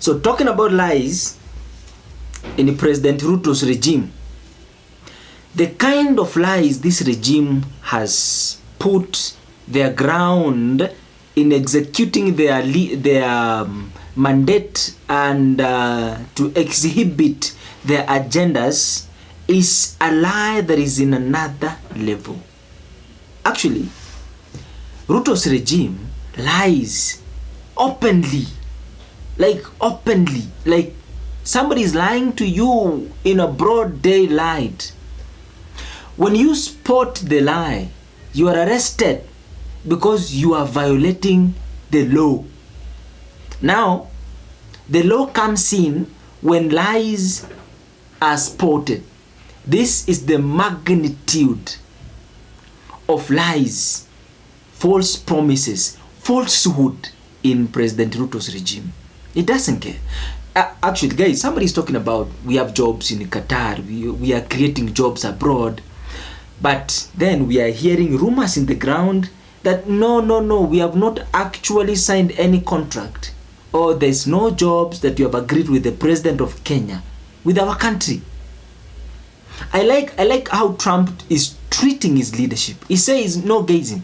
So talking about lies in President Ruto's regime, the kind of lies this regime has put their ground in executing their mandate and to exhibit their agendas is a lie that is in another level. Actually, Ruto's regime lies openly, like somebody is lying to you in a broad daylight. When you spot the lie, you are arrested because you are violating the law. Now, the law comes in when lies are spotted. This is the magnitude of lies, false promises, falsehood in President Ruto's regime. It doesn't care. Actually, guys, somebody is talking about we have jobs in Qatar, we are creating jobs abroad. But then we are hearing rumors in the ground that no, we have not actually signed any contract, or there's no jobs that you have agreed with the president of Kenya, with our country. I like how Trump is treating his leadership. He says no gazing.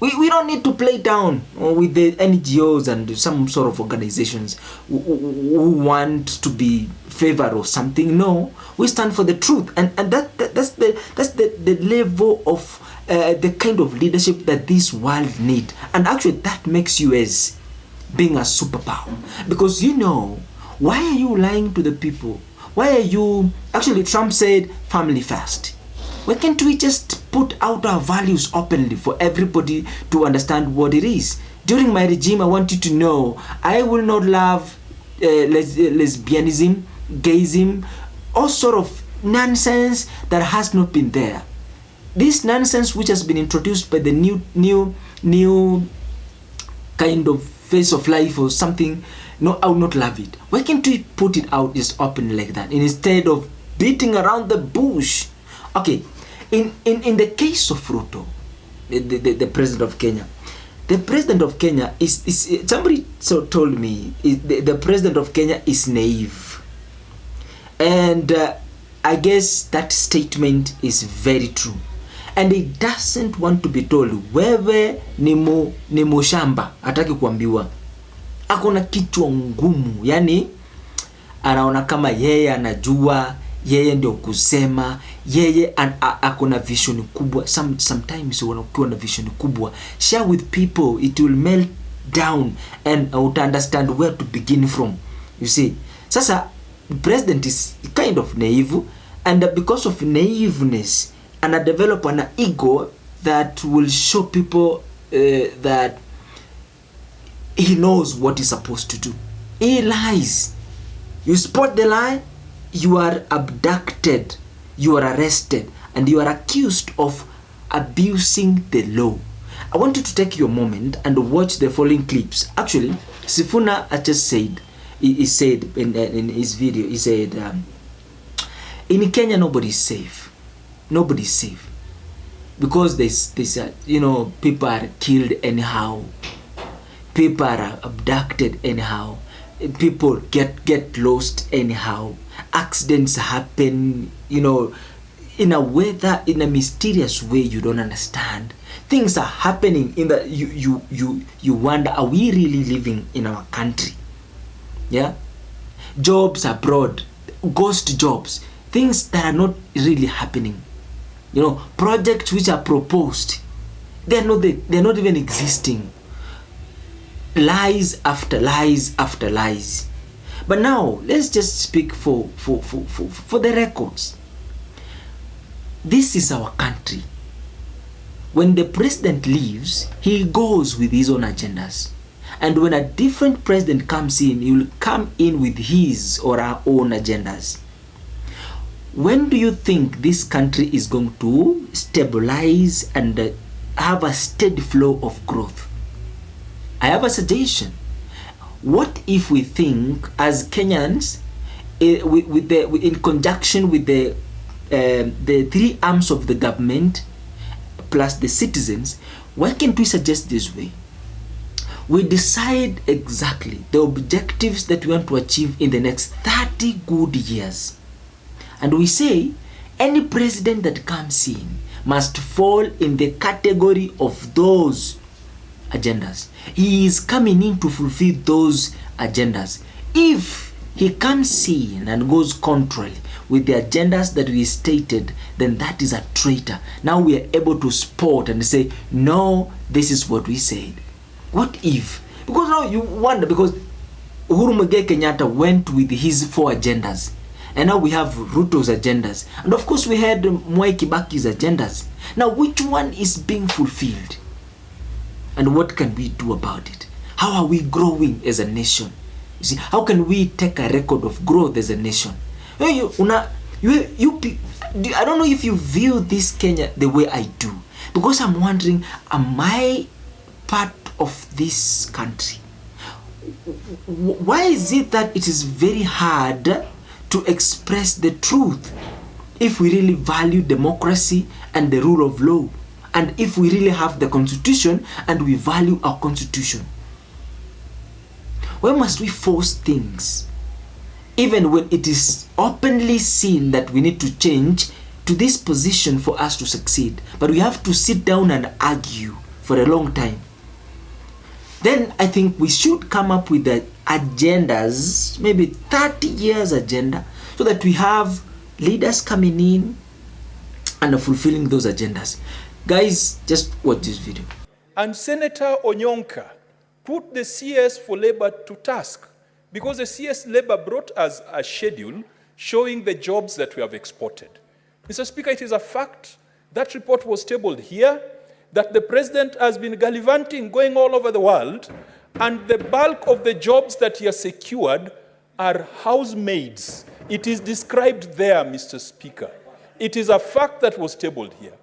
We don't need to play down with the NGOs and some sort of organizations who want to be favored or something. No, we stand for the truth, and that's the level of the kind of leadership that this world need. And actually, that makes you as being a superpower, because why are you lying to the people? Why are you actually? Trump said family first. Why can't we just put out our values openly for everybody to understand what it is? During my regime, I want you to know I will not love lesbianism, gayism, all sort of nonsense that has not been there. This nonsense which has been introduced by the new kind of phase of life or something, no, I will not love it. Why can't we put it out just open like that instead of beating around the bush? Okay, in the case of Ruto, the president of Kenya, the president of Kenya is somebody told me the president of Kenya is naive, and I guess that statement is very true, and he doesn't want to be told wewe ni mushamba, hataki kuambiwa. Akona kichwa ngumu, yani anaona kama yeye anajua, yeye ndio kusema, yeye akona vision kubwa. Sometimes ukiwa na vision kubwa, share with people, it will melt down and to understand where to begin from. You see, sasa the president is kind of naive, and because of naiveness, and develop an ego that will show people that he knows what he's supposed to do. He lies. You spot the lie, you are abducted, you are arrested, and you are accused of abusing the law. I want you to take your moment and watch the following clips. Actually, Sifuna just said, he said in his video, he said, in Kenya nobody is safe. Nobody is safe. Because there's people are killed anyhow. People are abducted anyhow. People get lost anyhow. Accidents happen, in a mysterious way you don't understand. Things are happening in the you wonder, are we really living in our country? Yeah? Jobs abroad, ghost jobs, things that are not really happening. Projects which are proposed, they're not even existing. Lies after lies after lies. But now let's just speak for the records. This is our country. When the president leaves, he goes with his own agendas. And when a different president comes in, he will come in with his or our own agendas. When do you think this country is going to stabilize and have a steady flow of growth? I have a suggestion. What if we think as Kenyans, in conjunction with the three arms of the government plus the citizens, why can't we suggest this way? we decide exactly the objectives that we want to achieve in the next 30 good years. And we say any president that comes in must fall in the category of those agendas. He is coming in to fulfill those agendas. If he comes in and goes contrary with the agendas that we stated, then that is a traitor. Now we are able to spot and say, no, this is what we said. What if? Because now you wonder, because Uhuru Muigai Kenyatta went with his 4 agendas. And now we have Ruto's agendas. And of course we had Mwai Kibaki's agendas. Now which one is being fulfilled? And what can we do about it? How are we growing as a nation? You see, how can we take a record of growth as a nation? I don't know if you view this Kenya the way I do. Because I'm wondering, am I part of this country? Why is it that it is very hard to express the truth if we really value democracy and the rule of law, and if we really have the constitution and we value our constitution? Why must we force things even when it is openly seen that we need to change to this position for us to succeed? But we have to sit down and argue for a long time. Then I think we should come up with the agendas, maybe 30 years agenda, so that we have leaders coming in and fulfilling those agendas. Guys, just watch this video. And Senator Onyonka put the CS for Labor to task, because the CS Labor brought us a schedule showing the jobs that we have exported. Mr. Speaker, it is a fact that report was tabled here, that the president has been gallivanting, going all over the world, and the bulk of the jobs that he has secured are housemaids. It is described there, Mr. Speaker. It is a fact that was tabled here.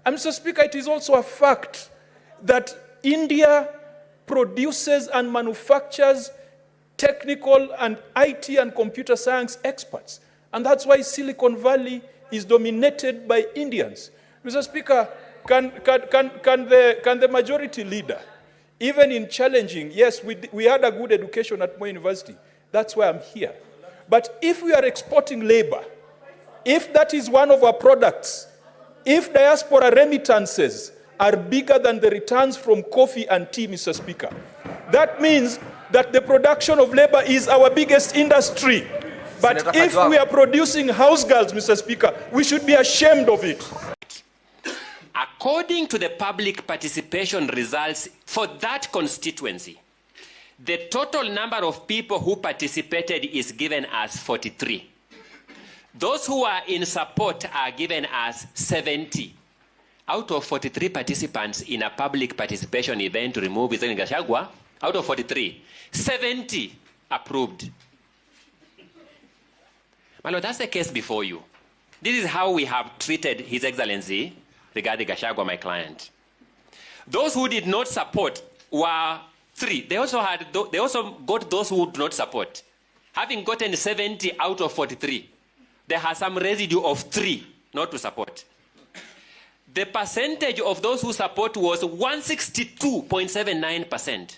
And Mr. Speaker, it is also a fact that India produces and manufactures technical and IT and computer science experts. And that's why Silicon Valley is dominated by Indians. Mr. Speaker, can the majority leader, even in challenging, yes, we had a good education at Moi University. That's why I'm here. But if we are exporting labor, if that is one of our products, if diaspora remittances are bigger than the returns from coffee and tea, Mr. Speaker, that means that the production of labor is our biggest industry. But Senator if we are producing house girls, Mr. Speaker, we should be ashamed of it. According to the public participation results for that constituency, the total number of people who participated is given as 43. Those who are in support are given as 70. Out of 43 participants in a public participation event to remove Mr. Gachagua, out of 43, 70 approved. My Lord, that's the case before you. This is how we have treated His Excellency regarding Gachagua, my client. Those who did not support were 3. They also got those who do not support. Having gotten 70 out of 43, there has some residue of 3 not to support. The percentage of those who support was 162.79%.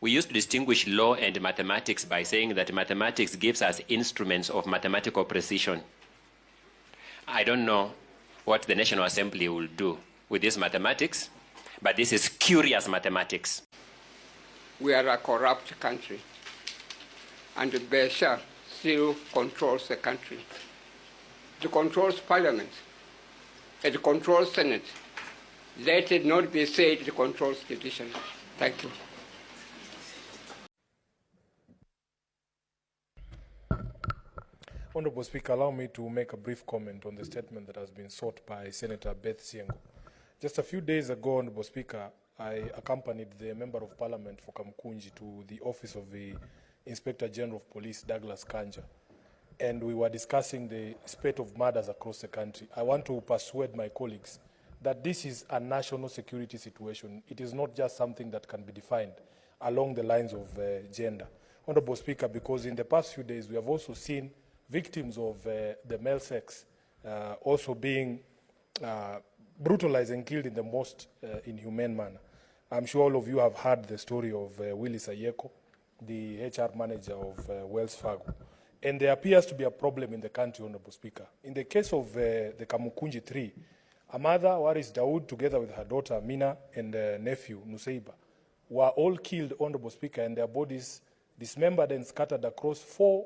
We used to distinguish law and mathematics by saying that mathematics gives us instruments of mathematical precision. I don't know what the National Assembly will do with this mathematics, but this is curious mathematics. We are a corrupt country, and Besha still controls the country. It controls Parliament. It controls Senate. Let it not be said it controls judiciary. Thank you. Honorable Speaker, allow me to make a brief comment on the statement that has been sought by Senator Beth Siengo. Just a few days ago, Honorable Speaker, I accompanied the Member of Parliament for Kamkunji to the office of the Inspector General of Police, Douglas Kanja, and we were discussing the spate of murders across the country. I want to persuade my colleagues that this is a national security situation. It is not just something that can be defined along the lines of gender. Honorable Speaker, because in the past few days we have also seen victims of the male sex also being brutalized and killed in the most inhumane manner. I'm sure all of you have heard the story of Willis Ayeko, the HR manager of Wells Fargo. And there appears to be a problem in the country, Honorable Speaker. In the case of the Kamukunji 3, a mother, Waris Dawood, together with her daughter Mina and nephew Nuseiba, were all killed, Honorable Speaker, and their bodies dismembered and scattered across 4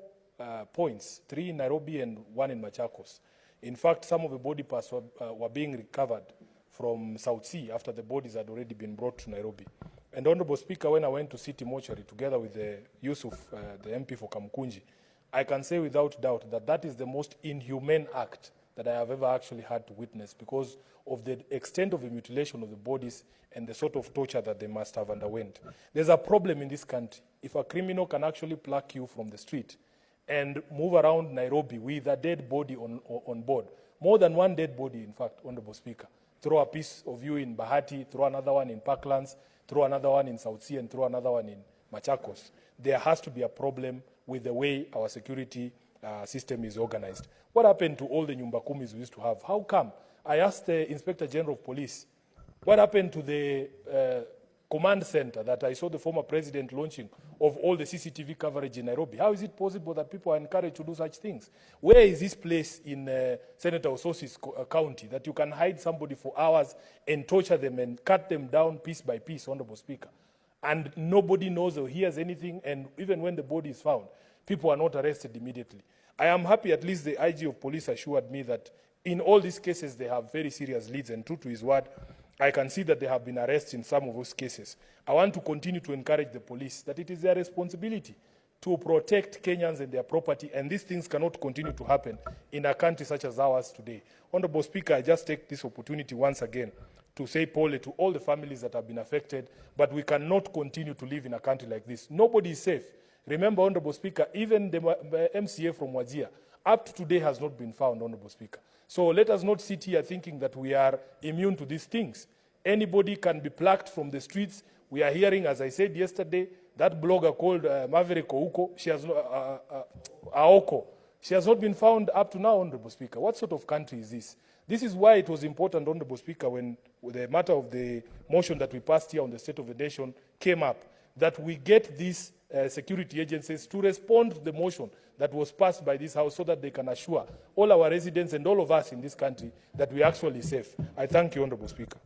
points, 3 in Nairobi and 1 in Machakos. In fact, some of the body parts were being recovered from South Sea after the bodies had already been brought to Nairobi. And Honorable Speaker, when I went to City Mortuary together with the Yusuf, the MP for Kamukunji, I can say without doubt that that is the most inhumane act that I have ever actually had to witness because of the extent of the mutilation of the bodies and the sort of torture that they must have underwent. There's a problem in this country. If a criminal can actually pluck you from the street and move around Nairobi with a dead body on board, more than one dead body, in fact, Honorable Speaker, throw a piece of you in Bahati, throw another one in Parklands, throw another one in South Sea, and throw another one in Machakos, there has to be a problem with the way our security system is organized. What happened to all the Nyumba Kumis we used to have? How come? I asked the Inspector General of Police, what happened to the command center that I saw the former president launching of all the CCTV coverage in Nairobi? How is it possible that people are encouraged to do such things? Where is this place in Senator Ososi's county that you can hide somebody for hours and torture them and cut them down piece by piece, Honorable Speaker? And nobody knows or hears anything, and even when the body is found, people are not arrested immediately. I am happy at least the IG of police assured me that in all these cases they have very serious leads, and true to his word, I can see that they have been arrested in some of those cases. I want to continue to encourage the police that it is their responsibility to protect Kenyans and their property, and these things cannot continue to happen in a country such as ours today. Honorable Speaker, I just take this opportunity once again to say pole to all the families that have been affected, but we cannot continue to live in a country like this. Nobody is safe. Remember, Honorable Speaker, even the MCA from Wajir, up to today has not been found, Honorable Speaker. So let us not sit here thinking that we are immune to these things. Anybody can be plucked from the streets. We are hearing, as I said yesterday, that blogger called Maverick Ouko, Aoko, she has not been found up to now, Honorable Speaker. What sort of country is this? This is why it was important, Honorable Speaker, when the matter of the motion that we passed here on the State of the Nation came up, that we get these security agencies to respond to the motion that was passed by this House so that they can assure all our residents and all of us in this country that we are actually safe. I thank you, Honorable Speaker.